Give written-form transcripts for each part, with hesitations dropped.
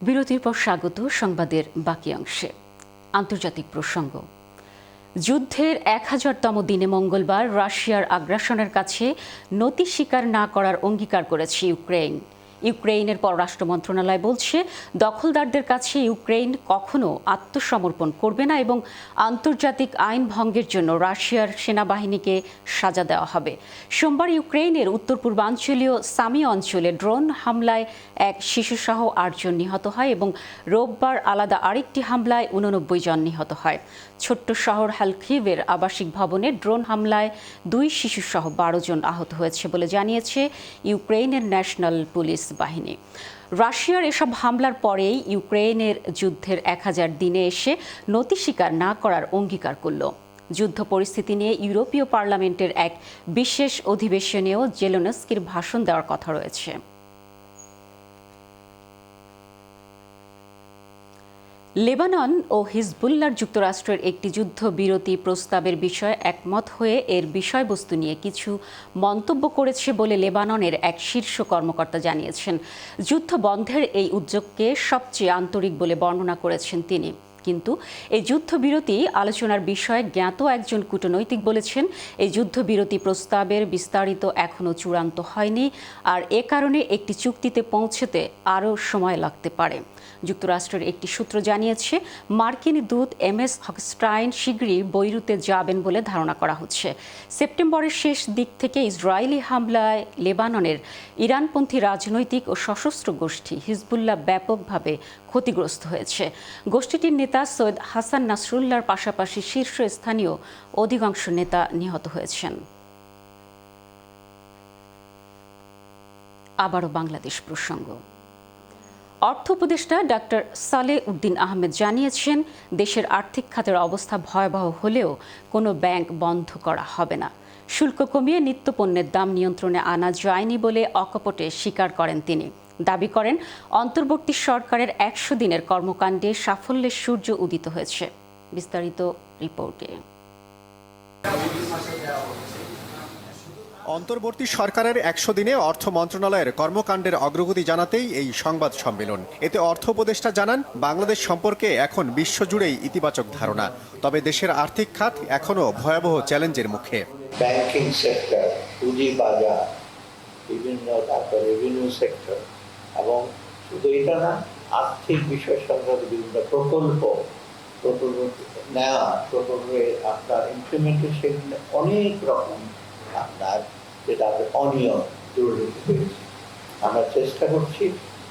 বিরতির পর স্বাগত সংবাদের বাকি অংশে। আন্তর্জাতিক প্রসঙ্গ। যুদ্ধের 1000তম দিনে মঙ্গলবার রাশিয়ার আগ্রাসনের কাছে নতি স্বীকার না করার অঙ্গীকার করেছে ইউক্রেন। ইউক্রেনের পররাষ্ট্র মন্ত্রণালয় বলছে, দখলদারদের কাছে ইউক্রেন কখনো আত্মসমর্পণ করবে না এবং আন্তর্জাতিক আইন ভঙ্গের জন্য রাশিয়ার সেনাবাহিনীকে সাজা দেওয়া হবে। সোমবার ইউক্রেনের উত্তর পূর্বাঞ্চলীয় সামি অঞ্চলে ড্রোন হামলায় এক শিশুসহ 8 জন নিহত হয় এবং রোববার আলাদা আরেকটি হামলায় 89 জন নিহত হয়। ছোট্ট শহর হালকিভের আবাসিক ভবনে ড্রোন হামলায় 2 শিশুসহ 12 জন আহত হয়েছে বলে জানিয়েছে ইউক্রেনের ন্যাশনাল পুলিশ বাহিনী। রাশিয়ার এসব হামলার পরেই ইউক্রেনের যুদ্ধের 1000 দিনে এসে নতি স্বীকার না করার অঙ্গীকার করল। যুদ্ধ পরিস্থিতি নিয়ে ইউরোপীয় পার্লামেন্টের এক বিশেষ অধিবেশনেও জেলেনস্কির ভাষণ দেওয়ার কথা রয়েছে। লেবানন ও হিজবুল্লাহর যুক্তরাষ্ট্রের একটি যুদ্ধবিরতি প্রস্তাবের বিষয়ে একমত হয়ে এর বিষয়বস্তু নিয়ে কিছু মন্তব্য করেছে বলে লেবাননের এক শীর্ষ কর্মকর্তা জানিয়েছেন। যুদ্ধ বন্ধের এই উদ্যোগকে সবচেয়ে আন্তরিক বলে বর্ণনা করেছেন তিনি। কিন্তু এই যুদ্ধবিরতি আলোচনার বিষয়ে জ্ঞাত একজন কূটনৈতিক বলেছেন, এই যুদ্ধবিরতি প্রস্তাবের বিস্তারিত এখনও চূড়ান্ত হয়নি, আর এ কারণে একটি চুক্তিতে পৌঁছতে আরও সময় লাগতে পারে। যুক্তরাষ্ট্রের একটি সূত্র জানিয়েছে, মার্কিন দূত MS হকস্টাইন শীঘ্রই বৈরুতে যাবেন বলে ধারণা করা হচ্ছে। সেপ্টেম্বরের শেষ দিক থেকে ইসরায়েলি হামলায় লেবাননের ইরানপন্থী রাজনৈতিক ও সশস্ত্র গোষ্ঠী হিজবুল্লাহ ব্যাপকভাবে ক্ষতিগ্রস্ত হয়েছে। গোষ্ঠীটির নেতা সৈয়দ হাসান নাসরুল্লাহর পাশাপাশি শীর্ষস্থানীয় অধিকাংশ নেতা নিহত হয়েছেন। আবারও বাংলাদেশ প্রসঙ্গ। অর্থ উপদেষ্টা ডাক্তার সালেহ উদ্দিন আহমেদ জানিয়েছেন, দেশের আর্থিক খাতের অবস্থা ভয়াবহ হলেও কোনো ব্যাংক বন্ধ করা হবে না। শুল্ক কমিয়ে নিত্যপণ্যের দাম নিয়ন্ত্রণে আনা যায়নি বলে অকপটে স্বীকার করেন তিনি। দাবি করেন, অন্তর্বর্তী সরকারের 100 দিনের কর্মকাণ্ডে সাফল্যের সূর্য উদিত হয়েছে। বিস্তারিত রিপোর্টে। অন্তর্বর্তী সরকারের 100 দিনে অর্থ মন্ত্রণালয়ের কর্মকাণ্ডের অগ্রগতি জানাতেই এই সংবাদ সম্মেলন। এতে অর্থ উপদেষ্টা জানান, বাংলাদেশ সম্পর্কে এখন বিশ্বজুড়েই ইতিবাচক ধারণা, তবে দেশের আর্থিক খাত এখনও ভয়াবহ চ্যালেঞ্জের মুখে। ব্যাংকিং সেক্টর, পুঁজি বাজার, বিভিন্ন রেভিনিউ সেক্টর এবং শুধু এটা না, আর্থিক বিষয় সংক্রান্ত বিভিন্ন প্রকল্প নেওয়া, প্রকল্পের আপনার ইমপ্লিমেন্টেশন অনেক রকম আপনার যেটা অনিয়ম দুর্নীতি হয়েছে, আমরা চেষ্টা করছি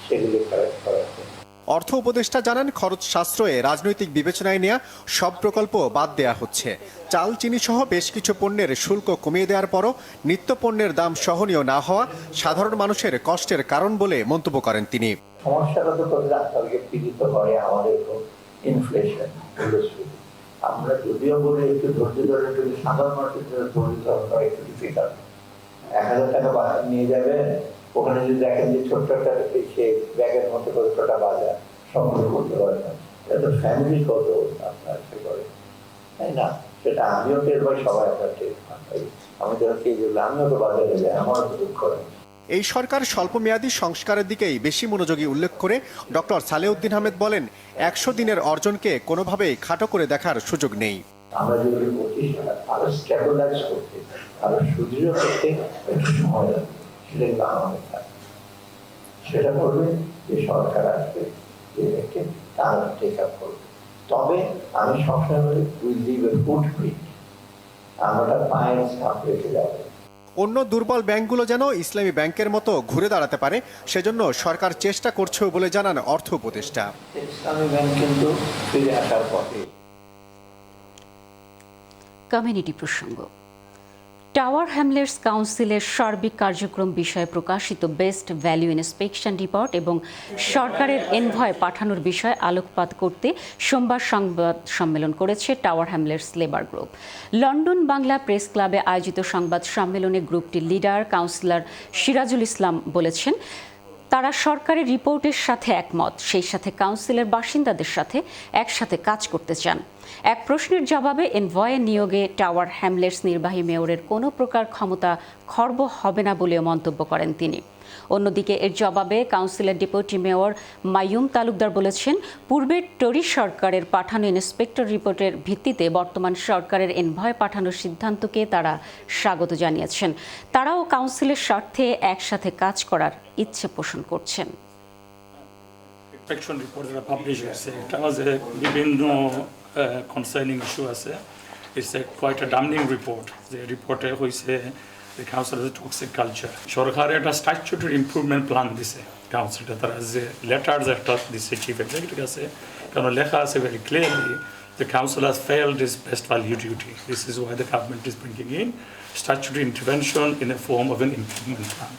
সেগুলো কারেক্ট করার জন্য। অর্থ উপদেষ্টা জানান, খরচ সাশ্রয়ে রাজনৈতিক বিবেচনায় নেওয়া সব প্রকল্প বাদ দেয়া হচ্ছে। চাল, চিনি সহ বেশ কিছু পণ্যের শুল্ক কমিয়ে দেওয়ার পরও নিত্য পণ্যের দাম সহনীয় না হওয়া সাধারণ মানুষের কষ্টের কারণ বলে মন্তব্য করেন তিনি। সমস্যাটা তো আপনাকে পীড়িত করে আমাদের ইনফ্লেশন। আমরা যদিও বলি একটু ধৈর্য ধরে, কিন্তু সাধারণ মানুষের জন্য ধৈর্য ধরা একটু ডিফিকাল্ট। 1000 টাকা নিয়ে যাবেন, ওখানে যদি দেখেন যে ছোট্ট একটা সে ব্যাগের মধ্যে করে ছোটা বাজার সংগ্রহ করতে পারে না, এটা তো ফ্যামিলি কত আপনার সে করে, তাই না? সেটা আমিও টের পাই, সবাই আপনার টের পাই। আমি যখন কি বললাম, আমিও তো বাজারে যাই, আমারও তো দুঃখ হয়। এই সরকার স্বল্পমেয়াদী সংস্কারের দিকেই বেশি মনোযোগী উল্লেখ করে ডক্টর সালেহ উদ্দিন আহমেদ বলেন, 100 দিনের অর্জনকে কোনোভাবেই খাটো করে দেখার সুযোগ নেই। আমরা যেগুলো করছি সেটা আরো স্টেবিলাইজ করতে, আরো সুদৃঢ় করতে একটু সময় লাগবে, সেটা আমাদের থাকবে। সেটা করবে যে সরকার আসবে, এটাকে তারা টেক আপ করবে। তবে আমি সবসময় বলি, উইল লিভ এ ফুটপ্রিন্ট, আমরা পায়ের ছাপ রেখে যাবো। অন্য দুর্বল ব্যাংকগুলো যেন ইসলামী ব্যাংকের মতো ঘুরে দাঁড়াতে পারে, সেজন্য সরকার চেষ্টা করছে বলে জানান অর্থ উপদেষ্টা। ইসলামী ব্যাংক কিন্তু ফিরে আসার পথে। কমিউনিটি প্রসঙ্গ। টাওয়ার হ্যামলেটস কাউন্সিলের সার্বিক কার্যক্রম বিষয়ে প্রকাশিত বেস্ট ভ্যালু ইন্সপেকশন রিপোর্ট এবং সরকারের এনভয় পাঠানোর বিষয়ে আলোকপাত করতে সোমবার সংবাদ সম্মেলন করেছে tower Hamlets labour group. London Bangla press ক্লাবে আয়োজিত সংবাদ সম্মেলনে গ্রুপটির লিডার কাউন্সিলর সিরাজুল ইসলাম বলেছেন, তারা সরকারের রিপোর্টের সাথে একমত, সেই সাথে কাউন্সিলের বাসিন্দাদের সাথে একসাথে কাজ করতে চান। এক প্রশ্নের জবাবে এনভয়ে নিয়োগে টাওয়ার হ্যামলেটস নির্বাহী মেয়রের কোনো প্রকার ক্ষমতা খর্ব হবে না বলেও মন্তব্য করেন তিনি। অন্যদিকে এর জবাবে কাউন্সিলের ডেপুটি মেয়র মাইয়ুম তালুকদার বলেছেন, পূর্বের টরি সরকারের পাঠানো ইন্সপেক্টর রিপোর্টের ভিত্তিতে বর্তমান সরকারের এনভয় পাঠানোর সিদ্ধান্তকে তারা স্বাগত জানিয়েছেন। তারাও কাউন্সিলের স্বার্থে একসাথে কাজ করার ইচ্ছে পোষণ করছেন। ইন্সপেকশন রিপোর্ট যারা পাবলিশ হয়েছে এটা যে বিভিন্ন কনসার্নিং ইস্যু আছে, it's a quite a damning report. যে রিপোর্টে হয়েছে কাউন্সিল টক্সিক কালচার, সরকার একটা স্ট্যাচুটারি ইমপ্রুভমেন্ট প্ল্যান দিছে কাউন্সিলটা, তারা যে লেটার যে একটা দিচ্ছে চিফ এক্সিকিউটিভ কাছে, কারণ লেখা আছে very clearly the council has failed its best value duty. This is why the government is bringing in statutory intervention in the form of an improvement plan.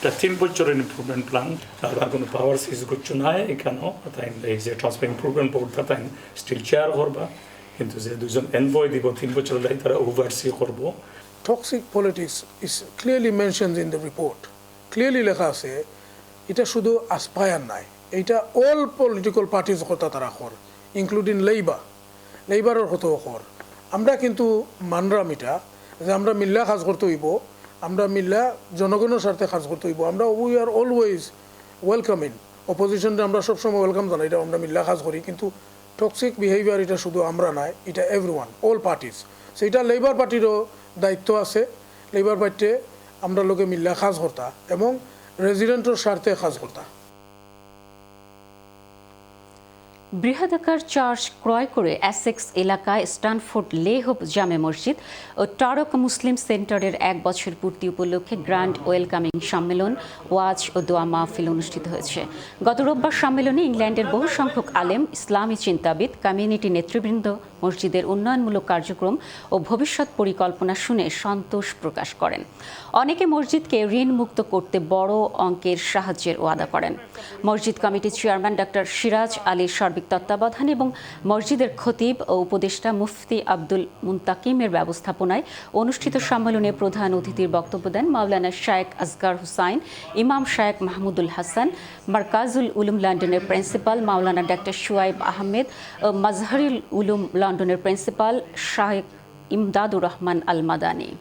The 3 বছরের improvement plan, তারা কোনো পাওয়ার সিজ করছে না এখানেও, তাই এই যে ট্রান্সফার ইম্প্রুভমেন্ট বোর্ডটা তাই স্টিল চেয়ার করবা, কিন্তু যে দুজন এনভয় দিব 3 বছরের লাই তারা ওভারসি করবো। Toxic politics is clearly mentioned in the report. Clearly লেখা আছে এটা শুধু আস্পায়ার নাই, এটা অল পলিটিক্যাল পার্টিজ কথা তারা কর, ইনক্লুডিং লেবারের হতেও কর। আমরা কিন্তু মানরাম এটা যে আমরা মিল্লা কাজ করতে হইব, আমরা মিল্লা জনগণের স্বার্থে কাজ করতে হইব। আমরা উই আর অলওয়েজ ওয়েলকামিং, অপোজিশনটা আমরা সবসময় ওয়েলকাম জানাই, এটা আমরা মিল্লা কাজ করি। কিন্তু টক্সিক বিহেভিয়ার এটা শুধু আমরা নাই, এটা এভরিওয়ান, অল পার্টিজ। সেইটা লেবার পার্টিরও দায়িত্ব আছে। লেবার পার্টিতে আমরা লোকে মিল্লা কাজ করতা এবং রেজিডেন্টের স্বার্থে কাজ করতা। বৃহদাকার চার্চ ক্রয় করে অ্যাসেক্স এলাকায় স্ট্যানফোর্ড লে হোপ জামে মসজিদ ও টারক মুসলিম সেন্টারের 1 বছর পূর্তি উপলক্ষে গ্র্যান্ড ওয়েলকামিং সম্মেলন, ওয়াজ ও দোয়া মাহফিল অনুষ্ঠিত হয়েছে। গত রোববার সম্মেলনে ইংল্যান্ডের বহু সংখ্যক আলেম, ইসলামী চিন্তাবিদ, কমিউনিটি নেতৃবৃন্দ মসজিদের উন্নয়নমূলক কার্যক্রম ও ভবিষ্যৎ পরিকল্পনা শুনে সন্তোষ প্রকাশ করেন। অনেকে মসজিদকে ঋণ মুক্ত করতে বড় অঙ্কের সাহায্যের ওয়াদা করেন। মসজিদ কমিটির চেয়ারম্যান ডক্টর সিরাজ আলীর সার্বিক তত্ত্বাবধানে এবং মসজিদের খতিব ও উপদেষ্টা মুফতি আব্দুল মুন্তাকিমের ব্যবস্থাপনায় অনুষ্ঠিত সম্মেলনে প্রধান অতিথির বক্তব্য দেন মাওলানা শায়েখ আসগার হুসাইন, ইমাম শায়েখ মাহমুদুল হাসান, মারকাজুল উলুম লন্ডনের প্রিন্সিপাল মাওলানা ডক্টর শুয়াইব আহমেদ ও মাজহারুল উলুম লন্ডনের প্রিন্সিপাল শাহেখ ইমদাদুর রহমান আল মাদানী।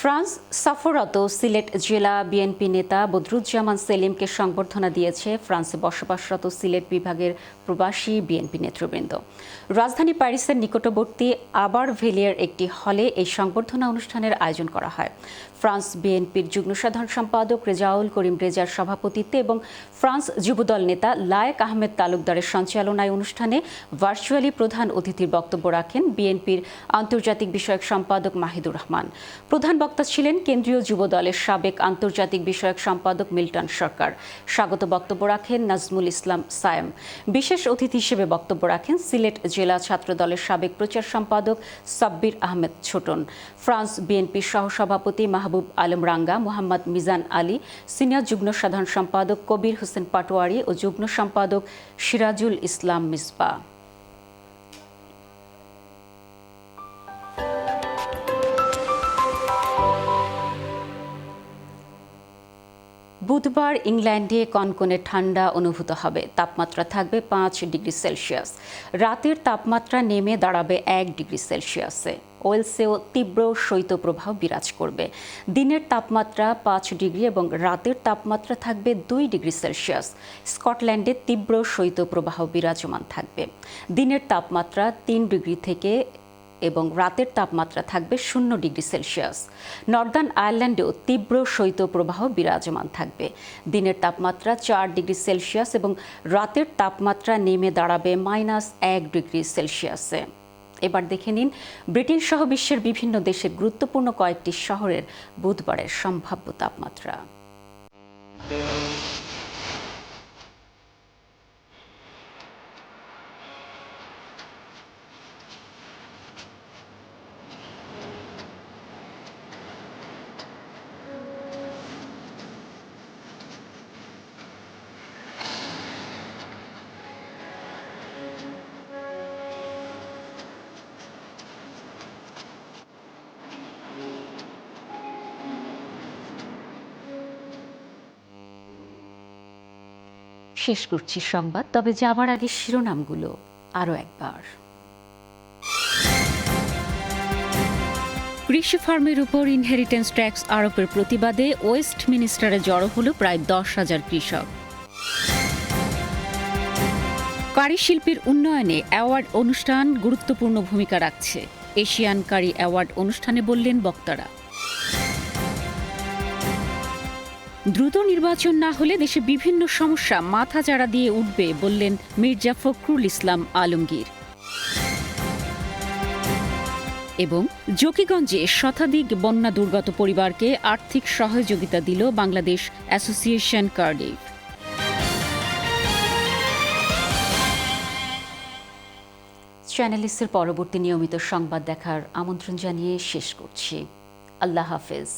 ফ্রান্স সফররত সিলেট জেলা বিএনপি নেতা বদরুজ্জামান সেলিমকে সংবর্ধনা দিয়েছে ফ্রান্সে বসবাসরত সিলেট বিভাগের প্রবাসী বিএনপি নেতৃবৃন্দ। রাজধানী প্যারিসের নিকটবর্তী আবারভেলিয়ার একটি হলে এই সংবর্ধনা অনুষ্ঠানের আয়োজন করা হয়। ফ্রান্স বিএনপির যুগ্ম সাধারণ সম্পাদক রেজাউল করিম রেজার সভাপতিত্বে এবং ফ্রান্স যুবদল নেতা লায়েক আহমেদ তালুকদারের সঞ্চালনায় অনুষ্ঠানে ভার্চুয়ালি প্রধান অতিথির বক্তব্য রাখেন বিএনপির আন্তর্জাতিক বিষয়ক সম্পাদক মাহিদুর রহমান। প্রধান বক্তা ছিলেন কেন্দ্রীয় যুবদলের সাবেক আন্তর্জাতিক বিষয়ক সম্পাদক মিল্টন সরকার। স্বাগত বক্তব্য রাখেন নাজমুল ইসলাম সায়েম। বিশেষ অতিথি হিসেবে বক্তব্য রাখেন সিলেট জেলা ছাত্রদলের সাবেক প্রচার সম্পাদক সাব্বির আহমেদ ছোটন। ফ্রান্স বিএনপির সহসভাপতি মাহবুব আলম রাঙ্গা, মোহাম্মদ মিজান আলী, সিনিয়র যুগ্ম সাধারণ সম্পাদক কবির হোসেন পাটোয়ারি ও যুগ্ম সম্পাদক সিরাজুল ইসলাম মিসবা। বুধবার ইংল্যান্ডে কনকনে ঠান্ডা অনুভূত হবে। তাপমাত্রা থাকবে 5 ডিগ্রি সেলসিয়াস। রাতের তাপমাত্রা নেমে দাঁড়াবে 1 ডিগ্রি সেলসিয়াসে। ওয়েলসেও তীব্র শৈত্যপ্রবাহ বিরাজ করবে। দিনের তাপমাত্রা 5 ডিগ্রি এবং রাতের তাপমাত্রা থাকবে 2 ডিগ্রি সেলসিয়াস। স্কটল্যান্ডে তীব্র শৈত্যপ্রবাহ বিরাজমান থাকবে। দিনের তাপমাত্রা 3 ডিগ্রি থেকে এবং রাতের তাপমাত্রা থাকবে 0 ডিগ্রি সেলসিয়াস। নর্দার্ন আয়ারল্যান্ডেও তীব্র শৈত্যপ্রবাহ বিরাজমান থাকবে। দিনের তাপমাত্রা 4 ডিগ্রি সেলসিয়াস এবং রাতের তাপমাত্রা নেমে দাঁড়াবে -1 ডিগ্রি সেলসিয়াসে। এবার দেখে নিন ব্রিটেন সহ বিশ্বের বিভিন্ন দেশের গুরুত্বপূর্ণ কয়েকটি শহরের বুধবারের সম্ভাব্য তাপমাত্রা। শেষ করছি সংবাদ, তবে যাবার আগে শিরোনামগুলো আরও একবার। কৃষি ফার্মের উপর ইনহেরিটেন্স ট্যাক্স আরোপের প্রতিবাদে ওয়েস্টমিনিস্টারে জড়ো হলো প্রায় 10,000 কৃষক। কারিশিল্পীর উন্নয়নে অ্যাওয়ার্ড অনুষ্ঠান গুরুত্বপূর্ণ ভূমিকা রাখছে, এশিয়ান কারি অ্যাওয়ার্ড অনুষ্ঠানে বললেন বক্তারা। দ্রুত নির্বাচন না হলে দেশে বিভিন্ন সমস্যা মাথাচাড়া দিয়ে উঠবে বললেন মির্জা ফখরুল ইসলাম আলমগীর। এবং জকিগঞ্জে শতাধিক বন্যা দুর্গত পরিবারকে আর্থিক সহযোগিতা দিল বাংলাদেশ অ্যাসোসিয়েশন কার্ডিফ। চ্যানেলিস্টের পরবর্তী নিয়মিত সংবাদ দেখার আমন্ত্রণ জানিয়ে শেষ করছি। আল্লাহ হাফেজ।